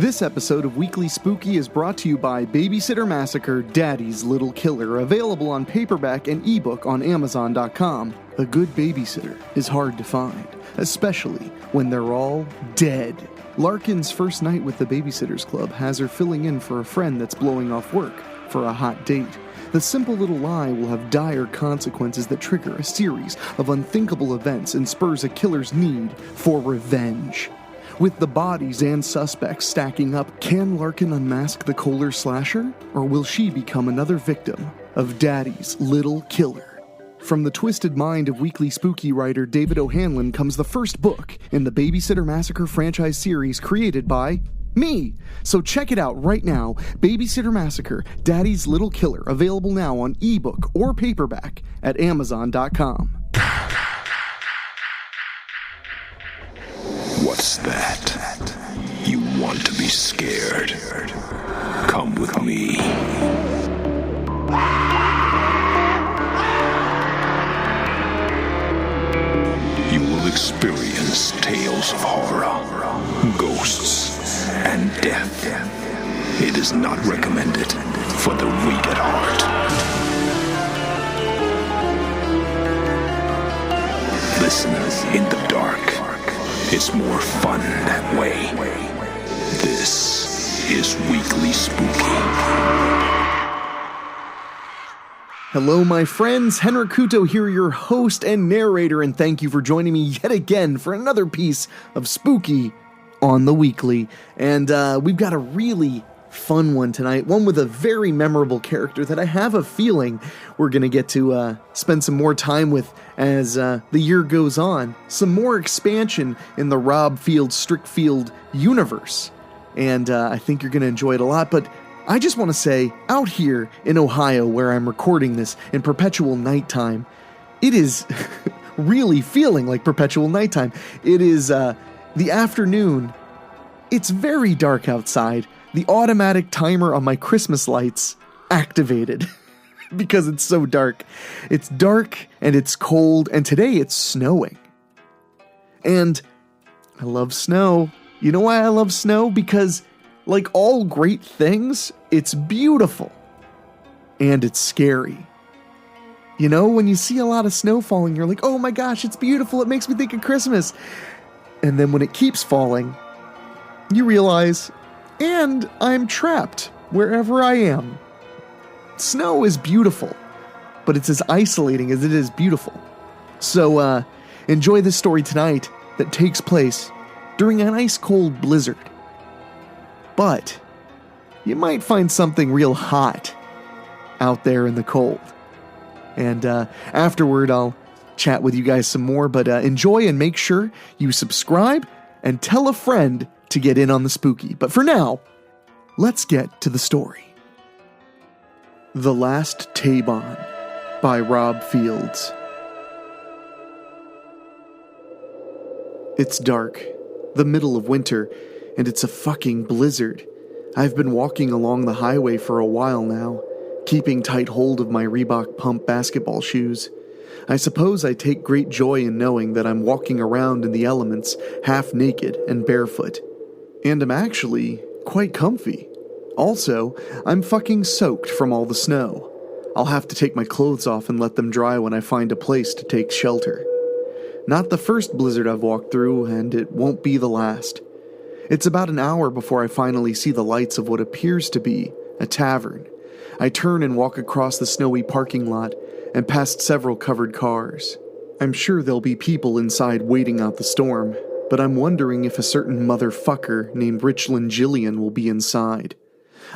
This episode of Weekly Spooky is brought to you by Babysitter Massacre, Daddy's Little Killer, available on paperback and ebook on Amazon.com. A good babysitter is hard to find, especially when they're all dead. Larkin's first night with the Babysitters Club has her filling in for a friend that's blowing off work for a hot date. The simple little lie will have dire consequences that trigger a series of unthinkable events and spurs a killer's need for revenge. With the bodies and suspects stacking up, can Larkin unmask the Kohler slasher? Or will she become another victim of Daddy's Little Killer? From the twisted mind of Weekly Spooky writer David O'Hanlon comes the first book in the Babysitter Massacre franchise series created by me. So check it out right now. Babysitter Massacre, Daddy's Little Killer, available now on ebook or paperback at Amazon.com. What's that? You want to be scared? Come with me. You will experience tales of horror, ghosts, and death. It is not recommended for the weak at heart. Listen in the dark. It's more fun that way. This is Weekly Spooky. Hello, my friends. Henrik Kuto here, your host and narrator, and thank you for joining me yet again for another piece of Spooky on the Weekly. And we've got a really fun one tonight, one with a very memorable character that I have a feeling we're going to get to spend some more time with as the year goes on. Some more expansion in the Rob Field, Strickfield universe. And I think you're going to enjoy it a lot, but I just want to say, out here in Ohio, where I'm recording this in perpetual nighttime, it is really feeling like perpetual nighttime. It is the afternoon. It's very dark outside. The automatic timer on my Christmas lights activated because it's so dark. It's dark and it's cold, and today it's snowing. And I love snow. You know why I love snow? Because, like all great things, it's beautiful. And it's scary. You know, when you see a lot of snow falling, you're like, oh my gosh, it's beautiful. It makes me think of Christmas. And then when it keeps falling, you realize, and I'm trapped wherever I am. Snow is beautiful, but it's as isolating as it is beautiful. So enjoy this story tonight that takes place during an ice-cold blizzard. But you might find something real hot out there in the cold. And afterward, I'll chat with you guys some more, but enjoy and make sure you subscribe and tell a friend to get in on the spooky. But for now, let's get to the story. The Last Taibon by Rob Fields. It's dark, the middle of winter, and it's a fucking blizzard. I've been walking along the highway for a while now, keeping tight hold of my Reebok pump basketball shoes. I suppose I take great joy in knowing that I'm walking around in the elements, half naked and barefoot. And I'm actually quite comfy. Also, I'm fucking soaked from all the snow. I'll have to take my clothes off and let them dry when I find a place to take shelter. Not the first blizzard I've walked through, and it won't be the last. It's about an hour before I finally see the lights of what appears to be a tavern. I turn and walk across the snowy parking lot and past several covered cars. I'm sure there'll be people inside waiting out the storm, but I'm wondering if a certain motherfucker named Richland Jillian will be inside.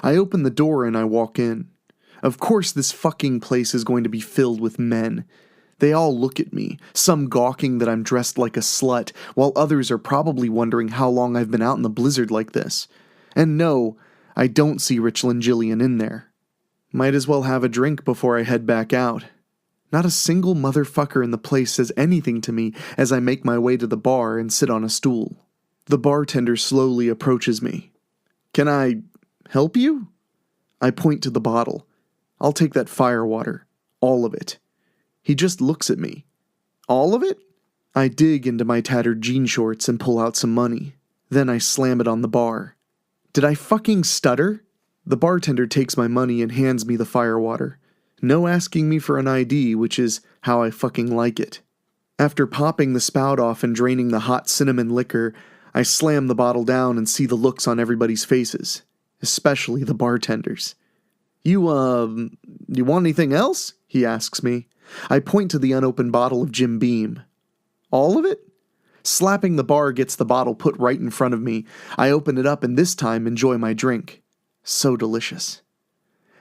I open the door and I walk in. Of course this fucking place is going to be filled with men. They all look at me, some gawking that I'm dressed like a slut, while others are probably wondering how long I've been out in the blizzard like this. And no, I don't see Richland Jillian in there. Might as well have a drink before I head back out. Not a single motherfucker in the place says anything to me as I make my way to the bar and sit on a stool. The bartender slowly approaches me. "Can I help you?" I point to the bottle. "I'll take that firewater. All of it." He just looks at me. "All of it?" I dig into my tattered jean shorts and pull out some money. Then I slam it on the bar. Did I fucking stutter? The bartender takes my money and hands me the firewater. No asking me for an ID, which is how I fucking like it. After popping the spout off and draining the hot cinnamon liquor, I slam the bottle down and see the looks on everybody's faces, especially the bartender's. You want anything else? He asks me. I point to the unopened bottle of Jim Beam. All of it? Slapping the bar gets the bottle put right in front of me. I open it up and this time enjoy my drink. So delicious.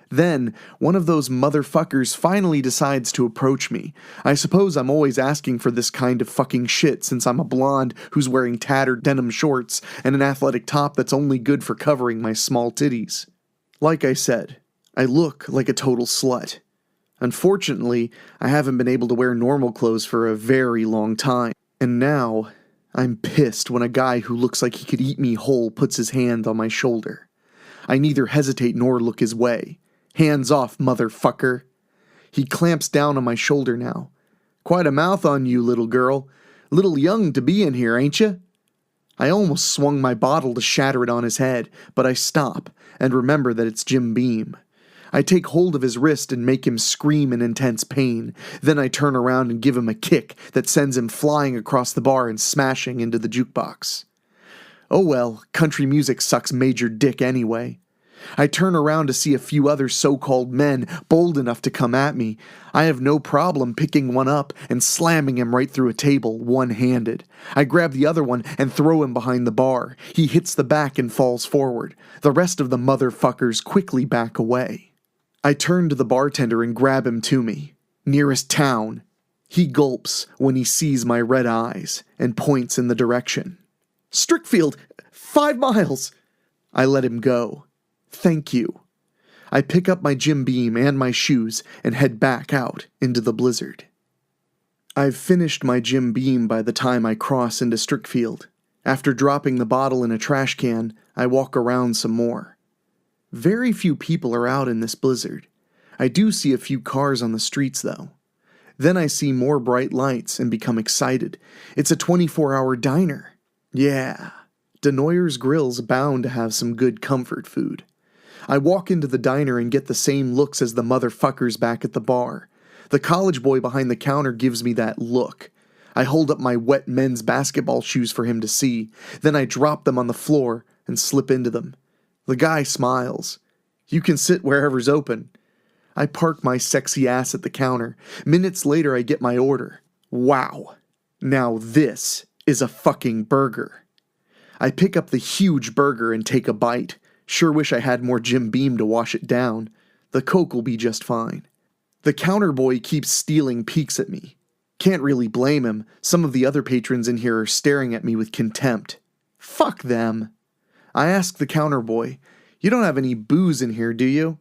Then, one of those motherfuckers finally decides to approach me. I suppose I'm always asking for this kind of fucking shit since I'm a blonde who's wearing tattered denim shorts and an athletic top that's only good for covering my small titties. Like I said, I look like a total slut. Unfortunately, I haven't been able to wear normal clothes for a very long time. And now, I'm pissed when a guy who looks like he could eat me whole puts his hand on my shoulder. I neither hesitate nor look his way. Hands off, motherfucker. He clamps down on my shoulder now. Quite a mouth on you, little girl. Little young to be in here, ain't you? I almost swung my bottle to shatter it on his head, but I stop and remember that it's Jim Beam. I take hold of his wrist and make him scream in intense pain. Then I turn around and give him a kick that sends him flying across the bar and smashing into the jukebox. Oh well, country music sucks major dick anyway. I turn around to see a few other so-called men bold enough to come at me. I have no problem picking one up and slamming him right through a table, one-handed. I grab the other one and throw him behind the bar. He hits the back and falls forward. The rest of the motherfuckers quickly back away. I turn to the bartender and grab him to me. Nearest town. He gulps when he sees my red eyes and points in the direction. Strickfield, 5 miles. I let him go. Thank you. I pick up my Jim Beam and my shoes and head back out into the blizzard. I've finished my Jim Beam by the time I cross into Strickfield. After dropping the bottle in a trash can, I walk around some more. Very few people are out in this blizzard. I do see a few cars on the streets, though. Then I see more bright lights and become excited. It's a 24-hour diner. Yeah, Denoyer's Grill's bound to have some good comfort food. I walk into the diner and get the same looks as the motherfuckers back at the bar. The college boy behind the counter gives me that look. I hold up my wet men's basketball shoes for him to see. Then I drop them on the floor and slip into them. The guy smiles. You can sit wherever's open. I park my sexy ass at the counter. Minutes later I get my order. Wow. Now this is a fucking burger. I pick up the huge burger and take a bite. Sure wish I had more Jim Beam to wash it down. The Coke will be just fine. The counter boy keeps stealing peeks at me. Can't really blame him. Some of the other patrons in here are staring at me with contempt. Fuck them. I ask the counter boy, you don't have any booze in here, do you?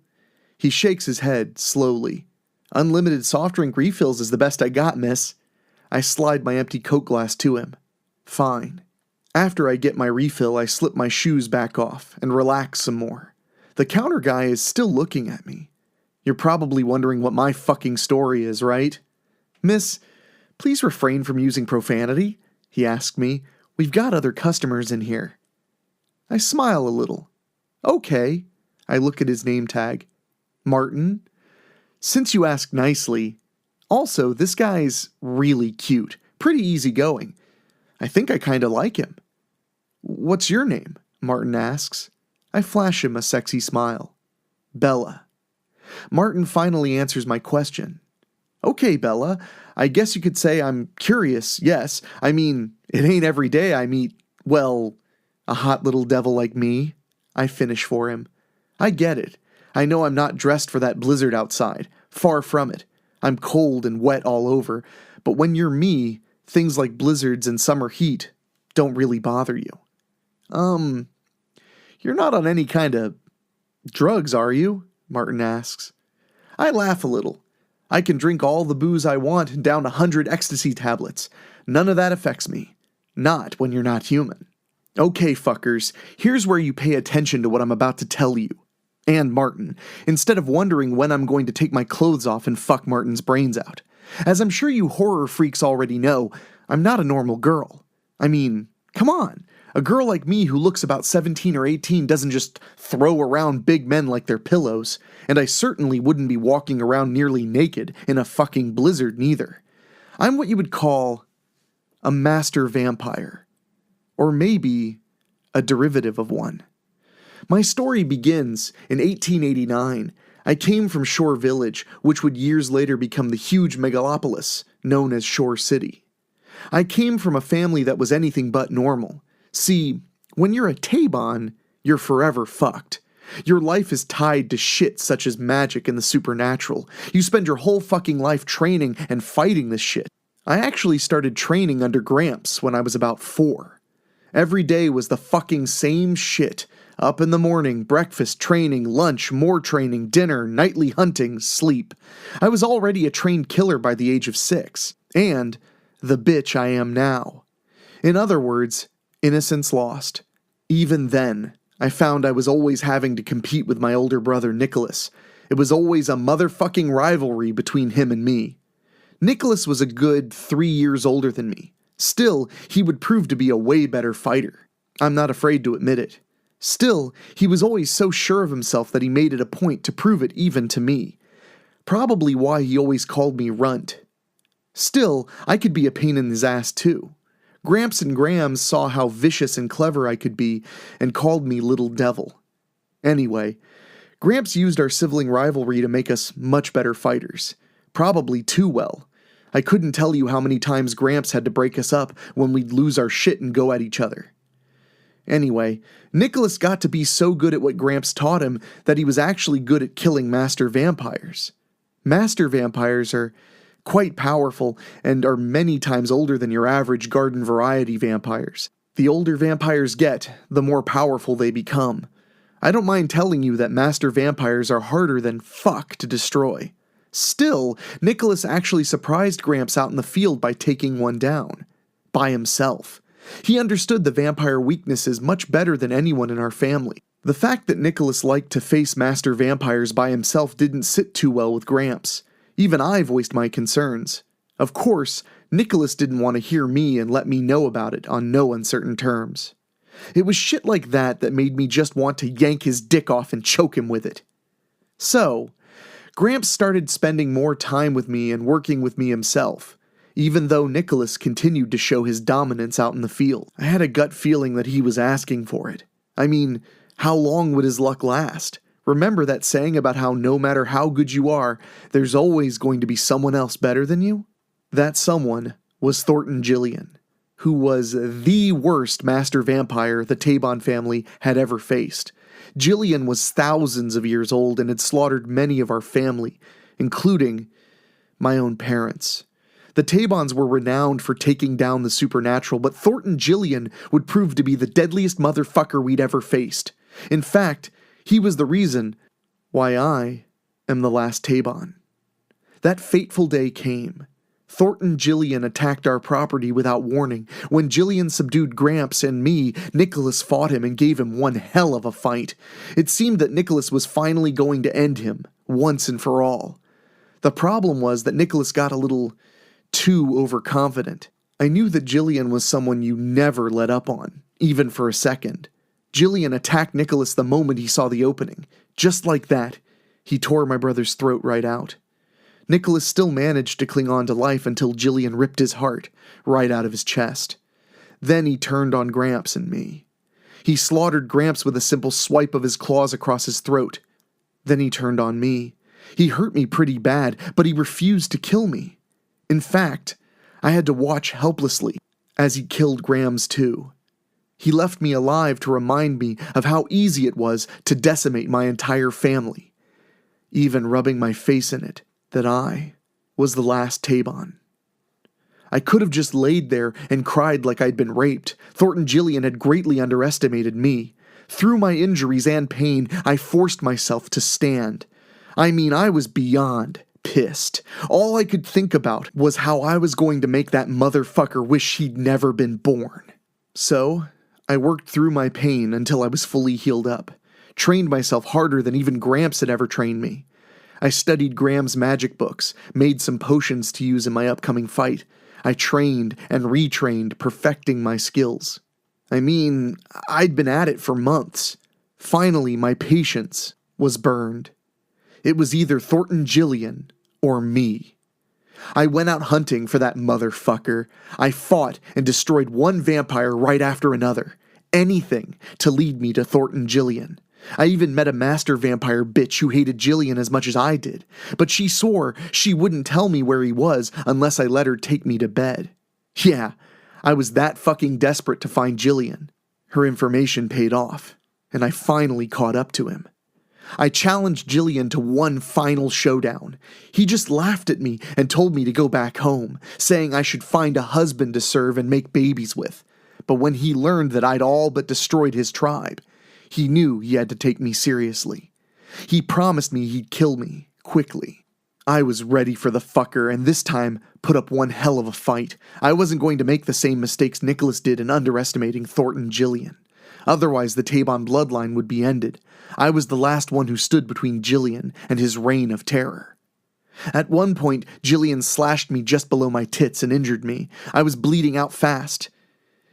He shakes his head, slowly. Unlimited soft drink refills is the best I got, miss. I slide my empty Coke glass to him. Fine. After I get my refill, I slip my shoes back off and relax some more. The counter guy is still looking at me. You're probably wondering what my fucking story is, right? Miss, please refrain from using profanity, he asked me. We've got other customers in here. I smile a little. Okay. I look at his name tag. Martin? Since you ask nicely. Also, this guy's really cute. Pretty easygoing. I think I kinda like him. What's your name? Martin asks. I flash him a sexy smile. Bella. Martin finally answers my question. Okay, Bella, I guess you could say I'm curious, yes. I mean, it ain't every day I meet, well, a hot little devil like me. I finish for him. I get it. I know I'm not dressed for that blizzard outside. Far from it. I'm cold and wet all over. But when you're me, things like blizzards and summer heat don't really bother you. You're not on any kind of drugs, are you? Martin asks. I laugh a little. I can drink all the booze I want and down 100 ecstasy tablets. None of that affects me. Not when you're not human. Okay, fuckers, here's where you pay attention to what I'm about to tell you. And Martin, instead of wondering when I'm going to take my clothes off and fuck Martin's brains out. As I'm sure you horror freaks already know, I'm not a normal girl. I mean, come on. A girl like me who looks about 17 or 18 doesn't just throw around big men like they're pillows, and I certainly wouldn't be walking around nearly naked in a fucking blizzard neither. I'm what you would call a master vampire. Or maybe a derivative of one. My story begins in 1889. I came from Shore Village, which would years later become the huge megalopolis known as Shore City. I came from a family that was anything but normal. See, when you're a Taibon, you're forever fucked. Your life is tied to shit such as magic and the supernatural. You spend your whole fucking life training and fighting this shit. I actually started training under Gramps when I was about 4. Every day was the fucking same shit. Up in the morning, breakfast, training, lunch, more training, dinner, nightly hunting, sleep. I was already a trained killer by the age of 6. And the bitch I am now. In other words, innocence lost. Even then, I found I was always having to compete with my older brother Nicholas. It was always a motherfucking rivalry between him and me. Nicholas was a good 3 years older than me. Still, he would prove to be a way better fighter. I'm not afraid to admit it. Still, he was always so sure of himself that he made it a point to prove it even to me. Probably why he always called me Runt. Still, I could be a pain in his ass too. Gramps and Grams saw how vicious and clever I could be and called me Little Devil. Anyway, Gramps used our sibling rivalry to make us much better fighters. Probably too well. I couldn't tell you how many times Gramps had to break us up when we'd lose our shit and go at each other. Anyway, Nicholas got to be so good at what Gramps taught him that he was actually good at killing master vampires. Master vampires are quite powerful and are many times older than your average garden variety vampires. The older vampires get, the more powerful they become. I don't mind telling you that master vampires are harder than fuck to destroy. Still, Nicholas actually surprised Gramps out in the field by taking one down. By himself. He understood the vampire weaknesses much better than anyone in our family. The fact that Nicholas liked to face master vampires by himself didn't sit too well with Gramps. Even I voiced my concerns. Of course, Nicholas didn't want to hear me and let me know about it on no uncertain terms. It was shit like that made me just want to yank his dick off and choke him with it. So, Gramps started spending more time with me and working with me himself, even though Nicholas continued to show his dominance out in the field. I had a gut feeling that he was asking for it. I mean, how long would his luck last? Remember that saying about how no matter how good you are, there's always going to be someone else better than you? That someone was Thornton Gillian, who was the worst master vampire the Taibon family had ever faced. Gillian was thousands of years old and had slaughtered many of our family, including my own parents. The Taibons were renowned for taking down the supernatural, but Thornton Gillian would prove to be the deadliest motherfucker we'd ever faced. In fact, he was the reason why I am the last Taibon. That fateful day came. Thornton Gillian attacked our property without warning. When Gillian subdued Gramps and me, Nicholas fought him and gave him one hell of a fight. It seemed that Nicholas was finally going to end him, once and for all. The problem was that Nicholas got a little too overconfident. I knew that Gillian was someone you never let up on, even for a second. Gillian attacked Nicholas the moment he saw the opening. Just like that, he tore my brother's throat right out. Nicholas still managed to cling on to life until Gillian ripped his heart right out of his chest. Then he turned on Gramps and me. He slaughtered Gramps with a simple swipe of his claws across his throat. Then he turned on me. He hurt me pretty bad, but he refused to kill me. In fact, I had to watch helplessly as he killed Grams too. He left me alive to remind me of how easy it was to decimate my entire family, even rubbing my face in it, that I was the last Taibon. I could have just laid there and cried like I'd been raped. Thornton Gillian had greatly underestimated me. Through my injuries and pain, I forced myself to stand. I mean, I was beyond pissed. All I could think about was how I was going to make that motherfucker wish he'd never been born. So, I worked through my pain until I was fully healed up, trained myself harder than even Gramps had ever trained me. I studied Graham's magic books, made some potions to use in my upcoming fight. I trained and retrained, perfecting my skills. I mean, I'd been at it for months. Finally, my patience was burned. It was either Thornton Gillian or me. I went out hunting for that motherfucker. I fought and destroyed one vampire right after another. Anything to lead me to Thornton Gillian. I even met a master vampire bitch who hated Gillian as much as I did, but she swore she wouldn't tell me where he was unless I let her take me to bed. Yeah, I was that fucking desperate to find Gillian. Her information paid off, and I finally caught up to him. I challenged Gillian to one final showdown. He just laughed at me and told me to go back home, saying I should find a husband to serve and make babies with. But when he learned that I'd all but destroyed his tribe, he knew he had to take me seriously. He promised me he'd kill me, quickly. I was ready for the fucker, and this time put up one hell of a fight. I wasn't going to make the same mistakes Nicholas did in underestimating Thornton Gillian. Otherwise, the Taibon bloodline would be ended. I was the last one who stood between Gillian and his reign of terror. At one point, Gillian slashed me just below my tits and injured me. I was bleeding out fast.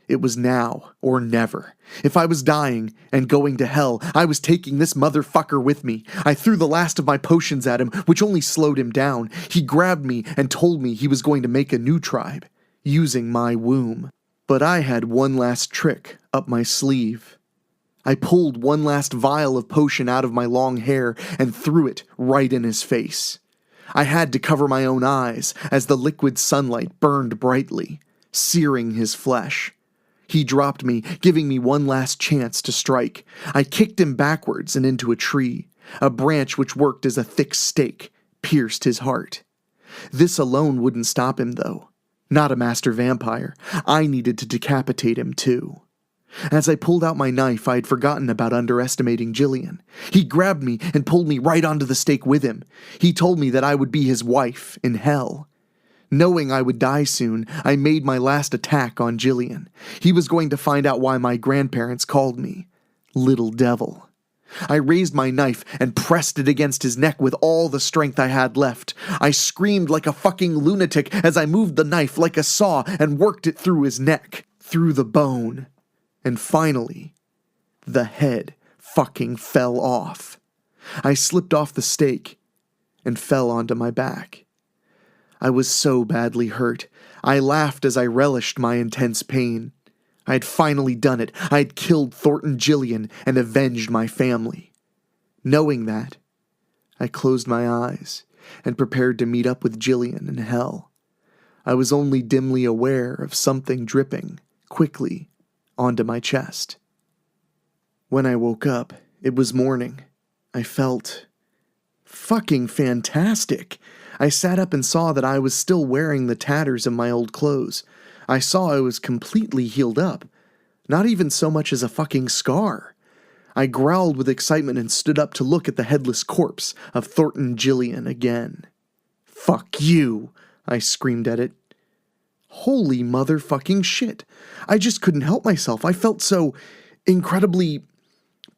It was now or never. If I was dying and going to hell, I was taking this motherfucker with me. I threw the last of my potions at him, which only slowed him down. He grabbed me and told me he was going to make a new tribe, using my womb. But I had one last trick up my sleeve. I pulled one last vial of potion out of my long hair and threw it right in his face. I had to cover my own eyes as the liquid sunlight burned brightly, searing his flesh. He dropped me, giving me one last chance to strike. I kicked him backwards and into a tree. A branch which worked as a thick stake pierced his heart. This alone wouldn't stop him, though. Not a master vampire. I needed to decapitate him, too. As I pulled out my knife, I had forgotten about underestimating Gillian. He grabbed me and pulled me right onto the stake with him. He told me that I would be his wife in hell. Knowing I would die soon, I made my last attack on Gillian. He was going to find out why my grandparents called me Little Devil. I raised my knife and pressed it against his neck with all the strength I had left. I screamed like a fucking lunatic as I moved the knife like a saw and worked it through his neck, through the bone. And finally, the head fucking fell off. I slipped off the stake and fell onto my back. I was so badly hurt. I laughed as I relished my intense pain. I had finally done it. I had killed Thornton Gillian and avenged my family. Knowing that, I closed my eyes and prepared to meet up with Gillian in hell. I was only dimly aware of something dripping quickly onto my chest. When I woke up, it was morning. I felt fucking fantastic. I sat up and saw that I was still wearing the tatters of my old clothes. I saw I was completely healed up. Not even so much as a fucking scar. I growled with excitement and stood up to look at the headless corpse of Thornton Gillian again. "Fuck you," I screamed at it. Holy motherfucking shit. I just couldn't help myself. I felt so incredibly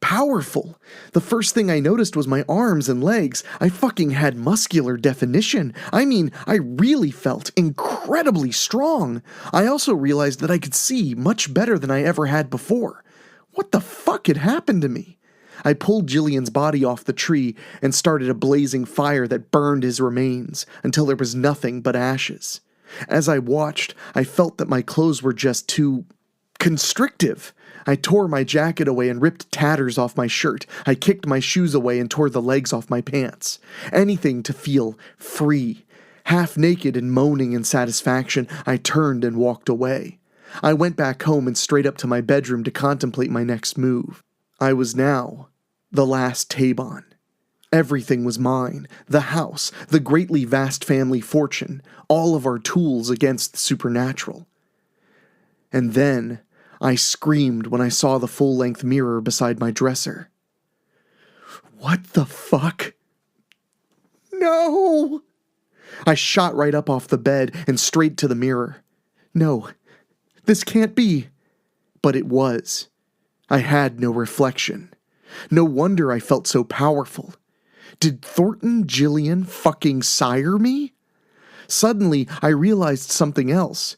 powerful. The first thing I noticed was my arms and legs. I fucking had muscular definition. I mean, I really felt incredibly strong. I also realized that I could see much better than I ever had before. What the fuck had happened to me? I pulled Gillian's body off the tree and started a blazing fire that burned his remains until there was nothing but ashes. As I watched, I felt that my clothes were just too constrictive. I tore my jacket away and ripped tatters off my shirt. I kicked my shoes away and tore the legs off my pants. Anything to feel free. Half naked and moaning in satisfaction, I turned and walked away. I went back home and straight up to my bedroom to contemplate my next move. I was now the last Taibon. Everything was mine. The house, the greatly vast family fortune, all of our tools against the supernatural. And then I screamed when I saw the full-length mirror beside my dresser. What the fuck? No! I shot right up off the bed and straight to the mirror. No, this can't be. But it was. I had no reflection. No wonder I felt so powerful. Did Thornton Gillian fucking sire me? Suddenly, I realized something else.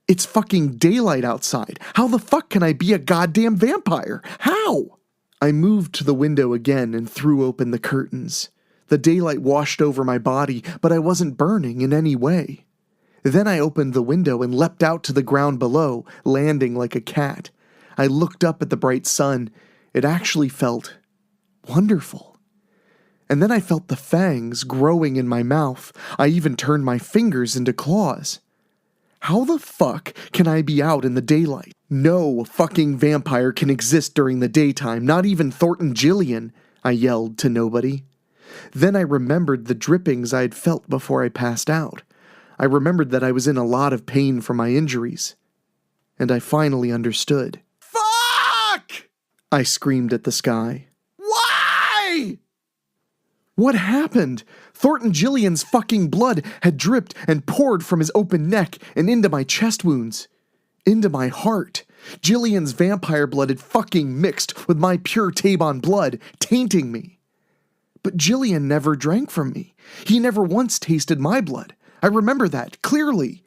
It's fucking daylight outside. How the fuck can I be a goddamn vampire? How? I moved to the window again and threw open the curtains. The daylight washed over my body, but I wasn't burning in any way. Then I opened the window and leapt out to the ground below, landing like a cat. I looked up at the bright sun. It actually felt wonderful. And then I felt the fangs growing in my mouth. I even turned my fingers into claws. How the fuck can I be out in the daylight? No fucking vampire can exist during the daytime, not even Thornton Gillian, I yelled to nobody. Then I remembered the drippings I had felt before I passed out. I remembered that I was in a lot of pain from my injuries. And I finally understood. Fuck! I screamed at the sky. Why? What happened? Thornton Gillian's fucking blood had dripped and poured from his open neck and into my chest wounds. Into my heart. Gillian's vampire blood had fucking mixed with my pure Taibon blood, tainting me. But Gillian never drank from me. He never once tasted my blood. I remember that, clearly.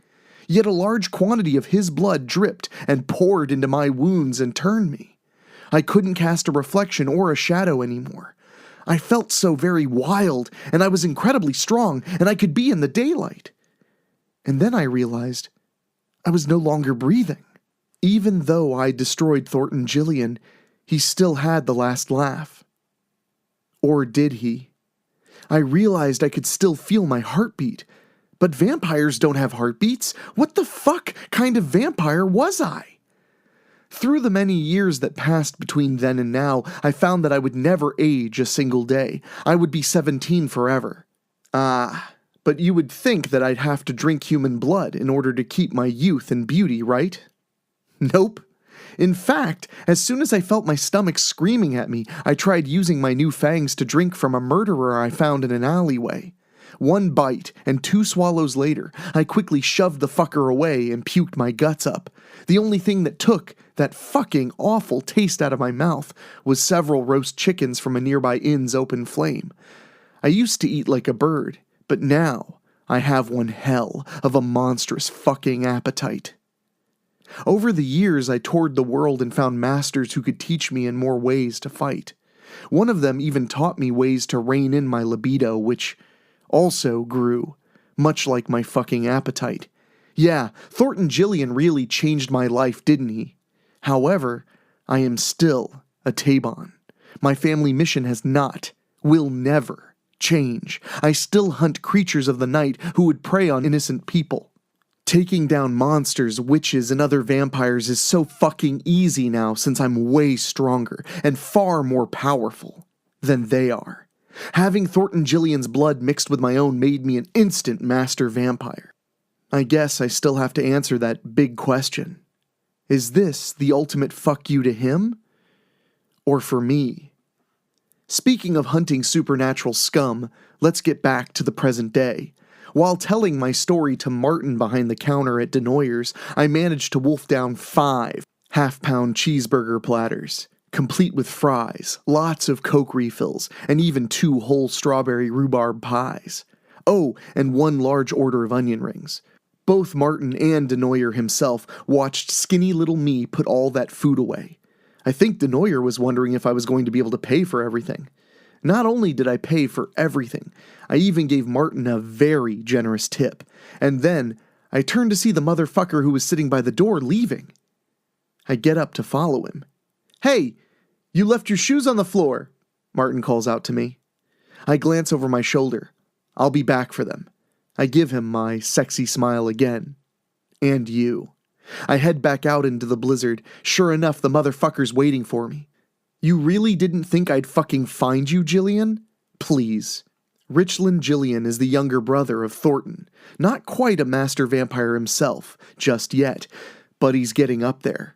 Yet a large quantity of his blood dripped and poured into my wounds and turned me. I couldn't cast a reflection or a shadow anymore. I felt so very wild, and I was incredibly strong, and I could be in the daylight. And then I realized I was no longer breathing. Even though I destroyed Thornton Gillian, he still had the last laugh. Or did he? I realized I could still feel my heartbeat. But vampires don't have heartbeats. What the fuck kind of vampire was I? Through the many years that passed between then and now, I found that I would never age a single day. I would be 17 forever. But you would think that I'd have to drink human blood in order to keep my youth and beauty, right? Nope. In fact, as soon as I felt my stomach screaming at me, I tried using my new fangs to drink from a murderer I found in an alleyway. One bite, and 2 swallows later, I quickly shoved the fucker away and puked my guts up. The only thing that took that fucking awful taste out of my mouth was several roast chickens from a nearby inn's open flame. I used to eat like a bird, but now I have one hell of a monstrous fucking appetite. Over the years, I toured the world and found masters who could teach me in more ways to fight. One of them even taught me ways to rein in my libido, which also grew, much like my fucking appetite. Yeah, Thornton Gillian really changed my life, didn't he? However, I am still a Taibon. My family mission has not, will never, change. I still hunt creatures of the night who would prey on innocent people. Taking down monsters, witches, and other vampires is so fucking easy now since I'm way stronger and far more powerful than they are. Having Thornton Gillian's blood mixed with my own made me an instant master vampire. I guess I still have to answer that big question. Is this the ultimate fuck you to him? Or for me? Speaking of hunting supernatural scum, let's get back to the present day. While telling my story to Martin behind the counter at Denoyer's, I managed to wolf down 5 half-pound cheeseburger platters, complete with fries, lots of Coke refills, and even 2 whole strawberry rhubarb pies. Oh, and 1 large order of onion rings. Both Martin and Denoyer himself watched skinny little me put all that food away. I think Denoyer was wondering if I was going to be able to pay for everything. Not only did I pay for everything, I even gave Martin a very generous tip, and then I turned to see the motherfucker who was sitting by the door leaving. I get up to follow him. "Hey, you left your shoes on the floor," Martin calls out to me. I glance over my shoulder. I'll be back for them. I give him my sexy smile again. And you. I head back out into the blizzard. Sure enough, the motherfucker's waiting for me. "You really didn't think I'd fucking find you, Gillian? Please." Richland Gillian is the younger brother of Thornton. Not quite a master vampire himself, just yet, but he's getting up there.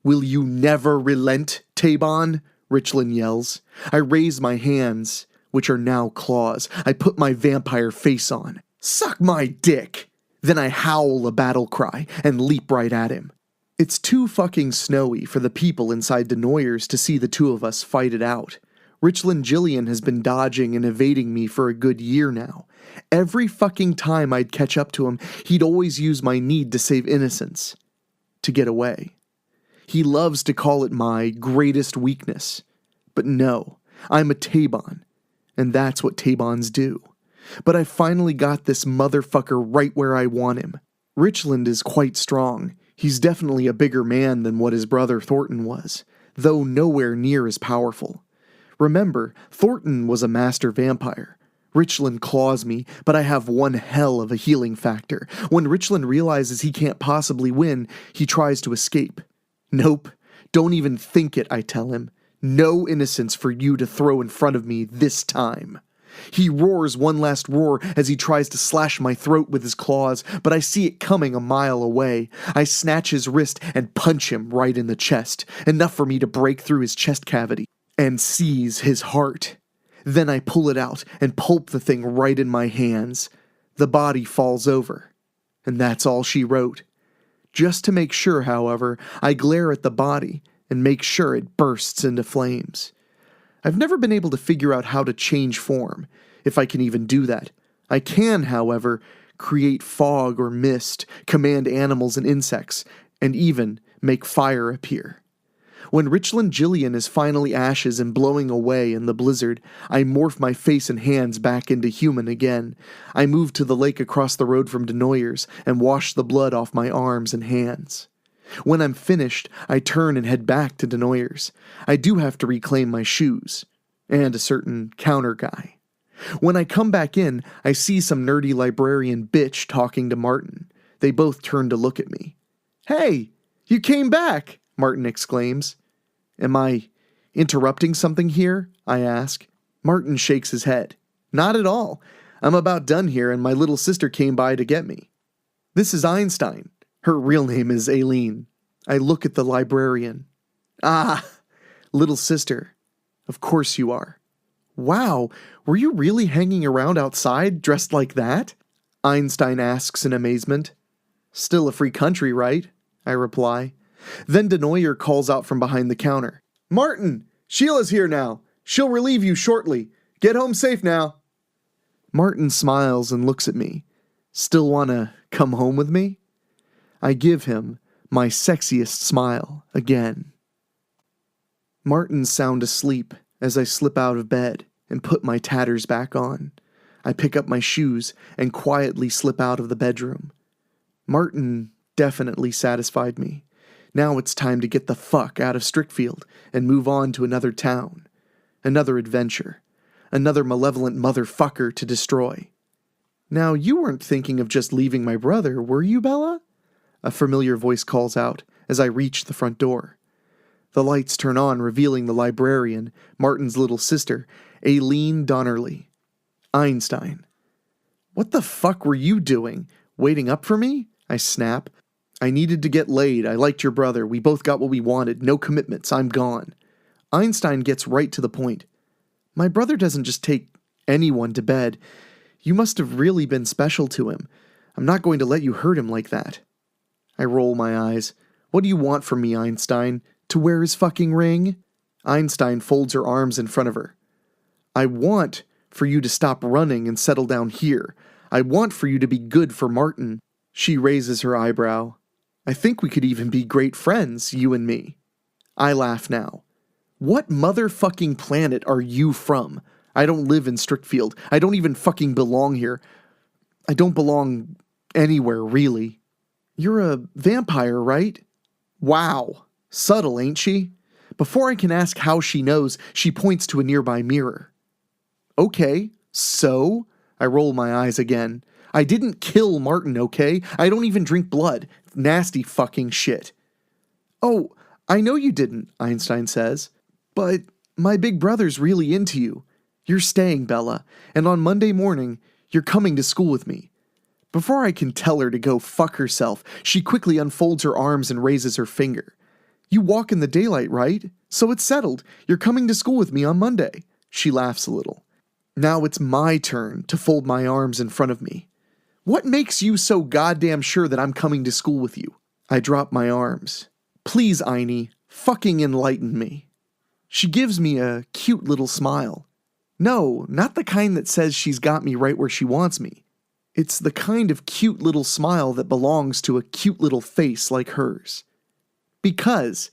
"Will you never relent, Taibon?" Richland yells. I raise my hands, which are now claws. I put my vampire face on. "Suck my dick!" Then I howl a battle cry and leap right at him. It's too fucking snowy for the people inside Denoyer's to see the two of us fight it out. Richland Jillian has been dodging and evading me for a good year now. Every fucking time I'd catch up to him, he'd always use my need to save innocence. To get away. He loves to call it my greatest weakness. But no, I'm a Taibon. And that's what Taibons do. But I finally got this motherfucker right where I want him. Richland is quite strong. He's definitely a bigger man than what his brother Thornton was, though nowhere near as powerful. Remember, Thornton was a master vampire. Richland claws me, but I have one hell of a healing factor. When Richland realizes he can't possibly win, he tries to escape. Nope, don't even think it, I tell him. No innocence for you to throw in front of me this time. He roars one last roar as he tries to slash my throat with his claws, but I see it coming a mile away. I snatch his wrist and punch him right in the chest, enough for me to break through his chest cavity and seize his heart. Then I pull it out and pulp the thing right in my hands. The body falls over. And that's all she wrote. Just to make sure, however, I glare at the body and make sure it bursts into flames. I've never been able to figure out how to change form, if I can even do that. I can, however, create fog or mist, command animals and insects, and even make fire appear. When Richland Jillian is finally ashes and blowing away in the blizzard, I morph my face and hands back into human again. I move to the lake across the road from Denoyers and wash the blood off my arms and hands. When I'm finished, I turn and head back to Denoyers. I do have to reclaim my shoes. And a certain counter guy. When I come back in, I see some nerdy librarian bitch talking to Martin. They both turn to look at me. "Hey, you came back!" Martin exclaims. "Am I interrupting something here?" I ask. Martin shakes his head. "Not at all. I'm about done here and my little sister came by to get me. This is Einstein. Her real name is Aileen." I look at the librarian. "Ah, little sister. Of course you are. Wow, were you really hanging around outside dressed like that?" Einstein asks in amazement. "Still a free country, right?" I reply. Then Denoyer calls out from behind the counter. "Martin, Sheila's here now. She'll relieve you shortly. Get home safe now." Martin smiles and looks at me. "Still wanna come home with me?" I give him my sexiest smile again. Martin's sound asleep as I slip out of bed and put my tatters back on. I pick up my shoes and quietly slip out of the bedroom. Martin definitely satisfied me. Now it's time to get the fuck out of Strickfield and move on to another town. Another adventure. Another malevolent motherfucker to destroy. "Now, you weren't thinking of just leaving my brother, were you, Bella?" A familiar voice calls out as I reach the front door. The lights turn on, revealing the librarian, Martin's little sister, Aileen Donnerly. Einstein. "What the fuck were you doing? Waiting up for me?" I snap. "I needed to get laid. I liked your brother. We both got what we wanted. No commitments. I'm gone." Einstein gets right to the point. "My brother doesn't just take anyone to bed. You must have really been special to him. I'm not going to let you hurt him like that." I roll my eyes. "What do you want from me, Einstein? To wear his fucking ring?" Einstein folds her arms in front of her. "I want for you to stop running and settle down here. I want for you to be good for Martin." She raises her eyebrow. "I think we could even be great friends, you and me." I laugh now. "What motherfucking planet are you from? I don't live in Strickfield. I don't even fucking belong here. I don't belong anywhere, really." "You're a vampire, right?" Wow. Subtle, ain't she? Before I can ask how she knows, she points to a nearby mirror. "Okay, so?" I roll my eyes again. "I didn't kill Martin, okay? I don't even drink blood. Nasty fucking shit." "Oh, I know you didn't," Einstein says. "But my big brother's really into you. You're staying, Bella, and on Monday morning, you're coming to school with me." Before I can tell her to go fuck herself, she quickly unfolds her arms and raises her finger. "You walk in the daylight, right? So it's settled. You're coming to school with me on Monday." She laughs a little. Now it's my turn to fold my arms in front of me. "What makes you so goddamn sure that I'm coming to school with you?" I drop my arms. "Please, Einie, fucking enlighten me." She gives me a cute little smile. No, not the kind that says she's got me right where she wants me. It's the kind of cute little smile that belongs to a cute little face like hers. Because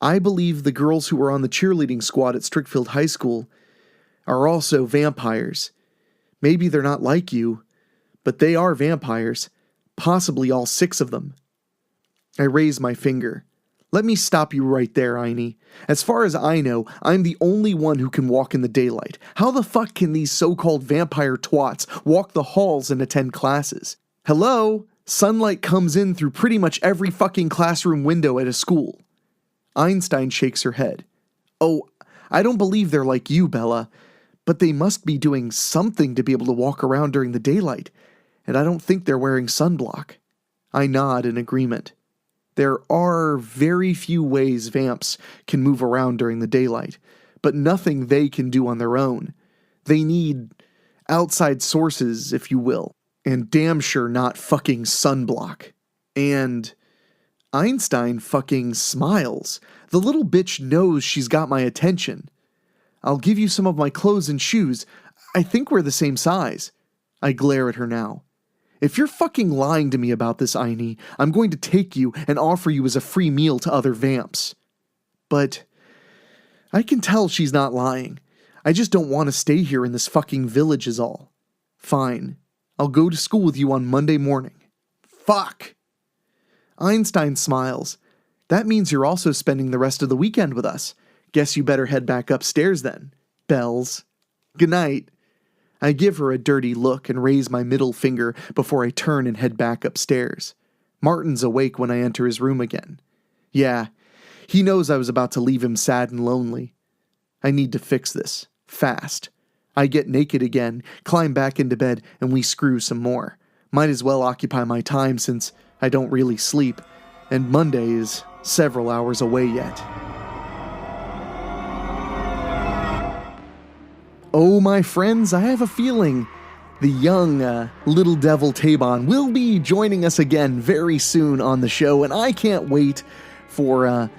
I believe the girls who were on the cheerleading squad at Strickfield High School are also vampires. Maybe they're not like you, but they are vampires, possibly all 6 of them. I raise my finger. Let me stop you right there, Einie. As far as I know, I'm the only one who can walk in the daylight. How the fuck can these so-called vampire twats walk the halls and attend classes? Hello? Sunlight comes in through pretty much every fucking classroom window at a school. Einstein shakes her head. Oh, I don't believe they're like you, Bella, but they must be doing something to be able to walk around during the daylight, and I don't think they're wearing sunblock. I nod in agreement. There are very few ways vamps can move around during the daylight, but nothing they can do on their own. They need outside sources, if you will, and damn sure not fucking sunblock. And Einstein fucking smiles. The little bitch knows she's got my attention. I'll give you some of my clothes and shoes. I think we're the same size. I glare at her now. If you're fucking lying to me about this, Einie, I'm going to take you and offer you as a free meal to other vamps. But I can tell she's not lying. I just don't want to stay here in this fucking village is all. Fine. I'll go to school with you on Monday morning. Fuck! Einstein smiles. That means you're also spending the rest of the weekend with us. Guess you better head back upstairs then. Bells. Good night. I give her a dirty look and raise my middle finger before I turn and head back upstairs. Martin's awake when I enter his room again. Yeah, he knows I was about to leave him sad and lonely. I need to fix this. Fast. I get naked again, climb back into bed, and we screw some more. Might as well occupy my time since I don't really sleep, and Monday is several hours away yet. Oh, my friends, I have a feeling the young little devil Taibon will be joining us again very soon on the show, and I can't wait for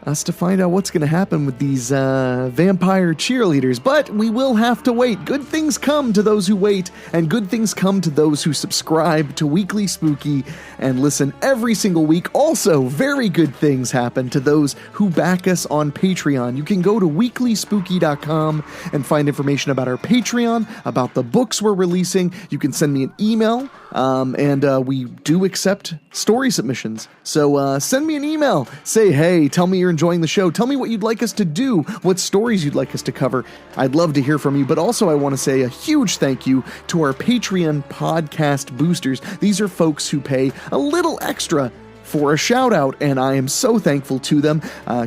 us to find out what's going to happen with these vampire cheerleaders. But we will have to wait. Good things come to those who wait, and good things come to those who subscribe to Weekly Spooky and listen every single week. Also, very good things happen to those who back us on Patreon. You can go to weeklyspooky.com and find information about our Patreon, about the books we're releasing. You can send me an email, and we do accept story submissions. So send me an email. Say, hey, tell me you're enjoying the show. Tell me what you'd like us to do, what stories you'd like us to cover. I'd love to hear from you, but also I want to say a huge thank you to our Patreon podcast boosters. These are folks who pay a little extra for a shout out, and I am so thankful to them.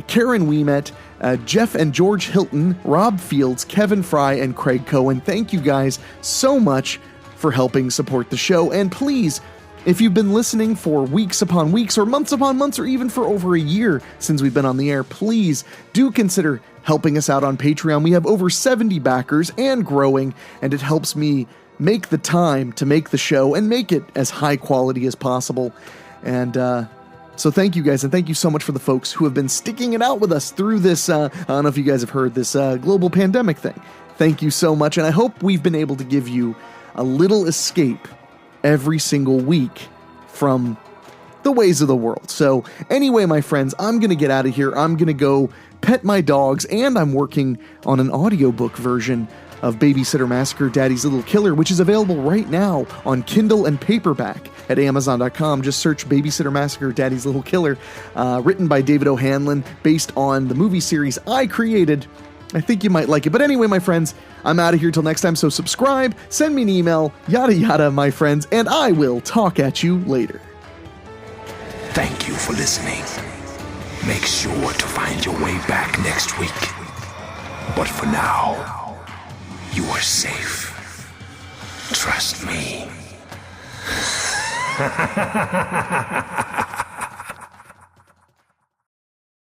Karen Weemet, Jeff and George Hilton, Rob Fields, Kevin Fry, and Craig Cohen. Thank you guys so much for helping support the show. And please, if you've been listening for weeks upon weeks or months upon months or even for over a year since we've been on the air, please do consider helping us out on Patreon. We have over 70 backers and growing, and it helps me make the time to make the show and make it as high quality as possible. And so thank you guys, and thank you so much for the folks who have been sticking it out with us through this, I don't know if you guys have heard, this global pandemic thing. Thank you so much, and I hope we've been able to give you a little escape every single week from the ways of the world. So anyway, my friends, I'm going to get out of here. I'm going to go pet my dogs, and I'm working on an audiobook version of Babysitter Massacre, Daddy's Little Killer, which is available right now on Kindle and paperback at Amazon.com. Just search Babysitter Massacre, Daddy's Little Killer, written by David O'Hanlon, based on the movie series I created. I think you might like it. But anyway, my friends, I'm out of here till next time, so subscribe, send me an email, yada yada, my friends, and I will talk at you later. Thank you for listening. Make sure to find your way back next week. But for now, you are safe. Trust me.